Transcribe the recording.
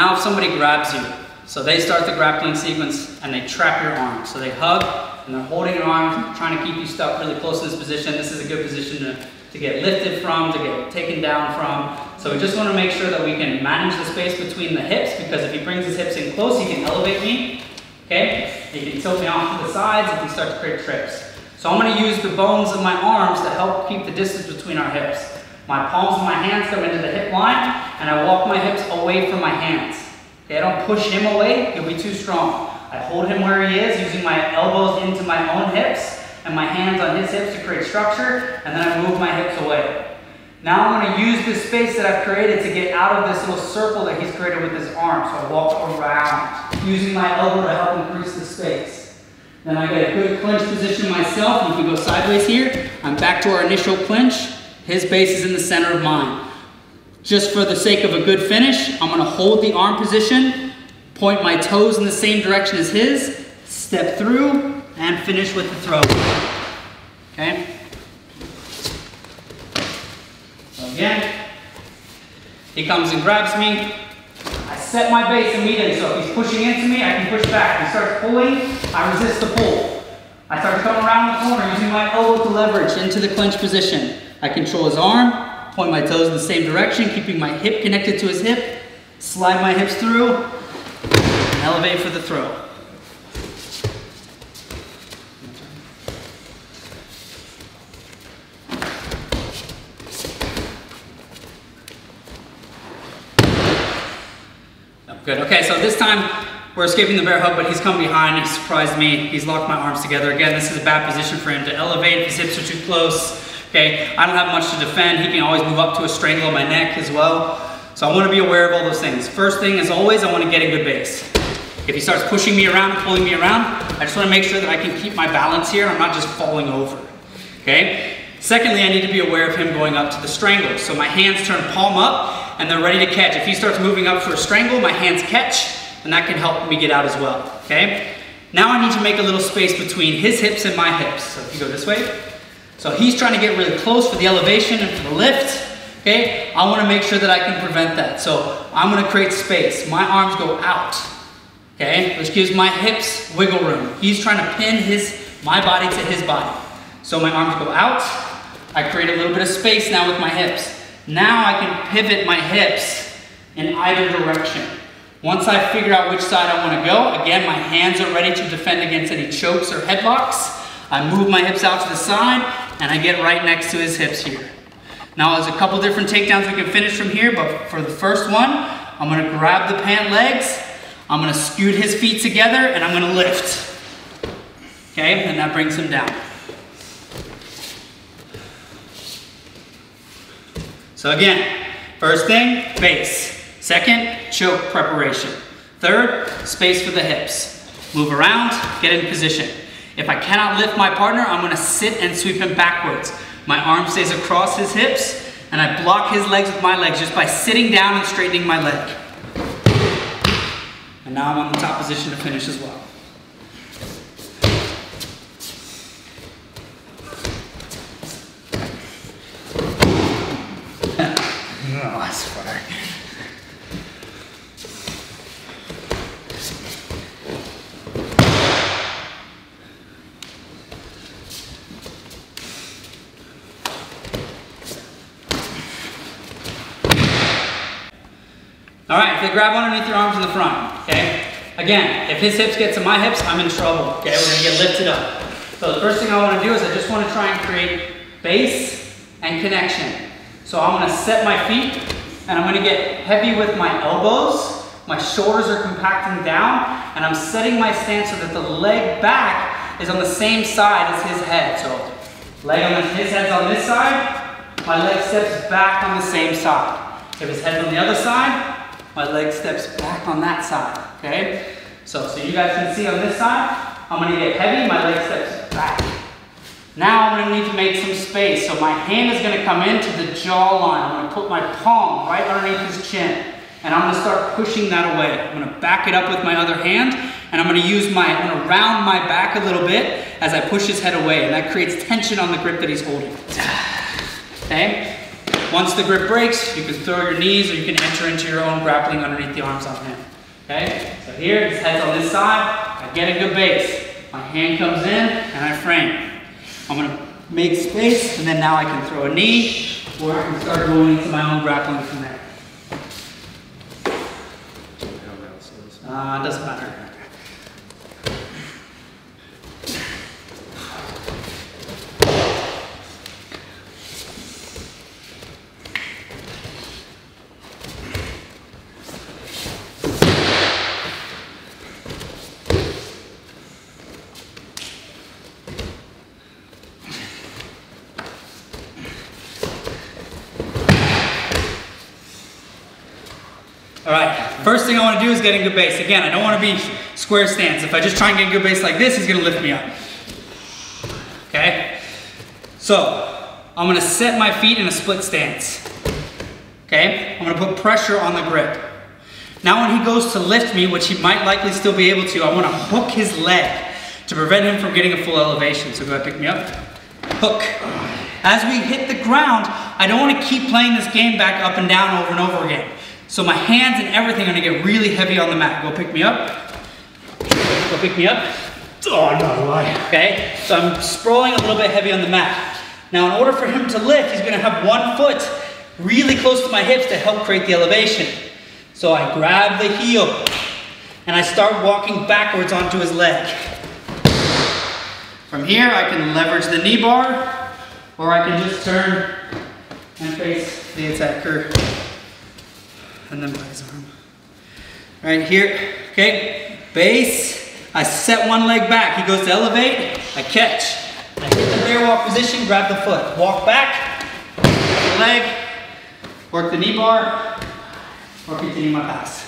Now if somebody grabs you, so they start the grappling sequence and they trap your arms. So they hug and they're holding your arms, trying to keep you stuck really close in this position. This is a good position to get lifted from, to get taken down from. So we just want to make sure that we can manage the space between the hips, because if he brings his hips in close, he can elevate me, okay? He can tilt me off to the sides, he can start to create trips. So I'm going to use the bones of my arms to help keep the distance between our hips. My palms of my hands come into the hip line, and I walk my hips away from my hands. Okay, I don't push him away, he'll be too strong. I hold him where he is, using my elbows into my own hips, and my hands on his hips to create structure, and then I move my hips away. Now I'm going to use this space that I've created to get out of this little circle that he's created with his arm. So I walk around, using my elbow to help increase the space. Then I get a good clinch position myself. You can go sideways here. I'm back to our initial clinch. His base is in the center of mine. Just for the sake of a good finish, I'm going to hold the arm position, point my toes in the same direction as his, step through, and finish with the throw. Okay? So again, he comes and grabs me. I set my base immediately, so if he's pushing into me, I can push back. If he starts pulling, I resist the pull. I start to come around the corner using my elbow to leverage into the clinch position. I control his arm, point my toes in the same direction, keeping my hip connected to his hip, slide my hips through, and elevate for the throw. Good, okay, so this time we're escaping the bear hug, but he's come behind, he surprised me, he's locked my arms together. Again, this is a bad position for him to elevate if his hips are too close. Okay, I don't have much to defend. He can always move up to a strangle on my neck as well. So I want to be aware of all those things. First thing, as always, I want to get a good base. If he starts pushing me around and pulling me around, I just want to make sure that I can keep my balance here. I'm not just falling over. Okay? Secondly, I need to be aware of him going up to the strangle. So my hands turn palm up and they're ready to catch. If he starts moving up for a strangle, my hands catch, and that can help me get out as well. Okay? Now I need to make a little space between his hips and my hips. So if you go this way, so he's trying to get really close for the elevation and for the lift. Okay, I want to make sure that I can prevent that. So I'm going to create space. My arms go out. Okay, which gives my hips wiggle room. He's trying to pin my body to his body. So my arms go out. I create a little bit of space now with my hips. Now I can pivot my hips in either direction. Once I figure out which side I want to go, again, my hands are ready to defend against any chokes or headlocks. I move my hips out to the side, and I get right next to his hips here. Now there's a couple different takedowns we can finish from here, but for the first one, I'm going to grab the pant legs, I'm going to scoot his feet together, and I'm going to lift. Okay, and that brings him down. So again, first thing, base. Second, choke preparation. Third, space for the hips. Move around, get in position. If I cannot lift my partner, I'm going to sit and sweep him backwards. My arm stays across his hips, and I block his legs with my legs just by sitting down and straightening my leg. And now I'm on the top position to finish as well. No, that's fine. All right, if they grab underneath your arms in the front, okay? Again, if his hips get to my hips, I'm in trouble, okay? We're gonna get lifted up. So the first thing I wanna do is I just wanna try and create base and connection. So I'm gonna set my feet, and I'm gonna get heavy with my elbows. My shoulders are compacting down, and I'm setting my stance so that the leg back is on the same side as his head. So his head's on this side, my leg steps back on the same side. If his head's on the other side, my leg steps back on that side, okay? So you guys can see on this side, I'm gonna get heavy, my leg steps back. Now I'm gonna need to make some space. So my hand is gonna come into the jawline. I'm gonna put my palm right underneath his chin, and I'm gonna start pushing that away. I'm gonna back it up with my other hand, and I'm gonna round my back a little bit as I push his head away, and that creates tension on the grip that he's holding. Okay? Once the grip breaks, you can throw your knees or you can enter into your own grappling underneath the arms on him. Okay? So here, his head's on this side, I get a good base. My hand comes in and I frame. I'm gonna make space and then now I can throw a knee or I can start going into my own grappling from there. Doesn't matter. All right, first thing I want to do is get in good base. Again, I don't want to be square stance. If I just try and get in good base like this, he's going to lift me up. Okay? So, I'm going to set my feet in a split stance. Okay? I'm going to put pressure on the grip. Now when he goes to lift me, which he might likely still be able to, I want to hook his leg to prevent him from getting a full elevation. So go ahead, pick me up. Hook. As we hit the ground, I don't want to keep playing this game back up and down over and over again. So my hands and everything are gonna get really heavy on the mat. Go pick me up. Go pick me up. Oh, no way. Okay, so I'm sprawling a little bit heavy on the mat. Now in order for him to lift, he's gonna have one foot really close to my hips to help create the elevation. So I grab the heel and I start walking backwards onto his leg. From here, I can leverage the knee bar or I can just turn and face the attacker. And then by his arm. Right here, okay, base. I set one leg back. He goes to elevate, I catch. I hit the bear walk position, grab the foot. Walk back, the leg, work the knee bar, or continue my pass.